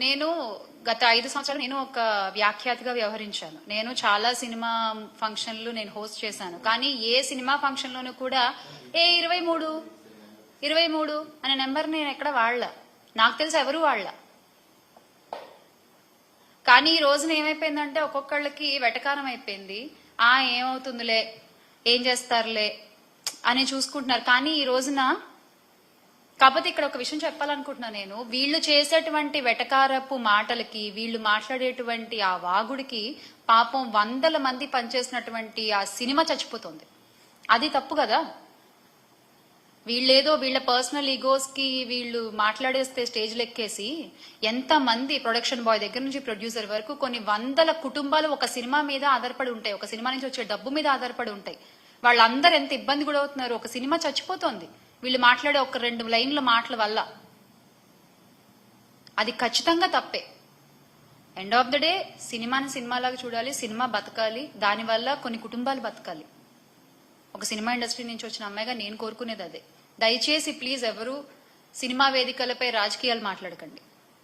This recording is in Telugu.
నేను గత 5 సంవత్సరాలు నేను ఒక వ్యాఖ్యాతగా వ్యవహరించాను. నేను చాలా సినిమా ఫంక్షన్లు నేను హోస్ట్ చేశాను. కానీ ఏ సినిమా ఫంక్షన్ లోనూ కూడా 23 అనే నెంబర్ నేను ఎక్కడ వాడలా. నాకు తెలిసి ఎవరు వాడలా. కానీ ఈ రోజున ఏమైపోయిందంటే ఒక్కొక్కళ్ళకి వెటకారం అయిపోయింది. ఏమవుతుందిలే, ఏం చేస్తారులే అని చూసుకుంటున్నారు. కానీ ఈ రోజున కాకపోతే ఇక్కడ ఒక విషయం చెప్పాలనుకుంటున్నా నేను, వీళ్ళు చేసేటువంటి వెటకారపు మాటలకి, వీళ్ళు మాట్లాడేటువంటి ఆ వాగుడికి పాపం 100 మంది పనిచేసినటువంటి ఆ సినిమా చచ్చిపోతుంది. అది తప్పు కదా. వీళ్ళేదో వీళ్ళ పర్సనల్ ఈగోస్ కి వీళ్ళు మాట్లాడేస్తే స్టేజ్ లెక్కేసి ఎంత మంది ప్రొడక్షన్ బాయ్ దగ్గర నుంచి ప్రొడ్యూసర్ వరకు కొన్ని 100 కుటుంబాలు ఒక సినిమా మీద ఆధారపడి ఉంటాయి, ఒక సినిమా నుంచి వచ్చే డబ్బు మీద ఆధారపడి ఉంటాయి. వాళ్ళందరూ ఎంత ఇబ్బంది కూడా అవుతున్నారు. ఒక సినిమా చచ్చిపోతోంది వీళ్ళు మాట్లాడే ఒక 2 లైన్ల మాటల వల్ల. అది ఖచ్చితంగా తప్పే. ఎండ్ ఆఫ్ ద డే సినిమాని సినిమాలాగా చూడాలి, సినిమా బతకాలి, దానివల్ల కొన్ని కుటుంబాలు బతకాలి. ఒక సినిమా ఇండస్ట్రీ నుంచి వచ్చిన అమ్మాయిగా నేను కోరుకునేది అదే. దయచేసి ప్లీజ్ ఎవరు సినిమా వేదికలపై రాజకీయాలు మాట్లాడకండి.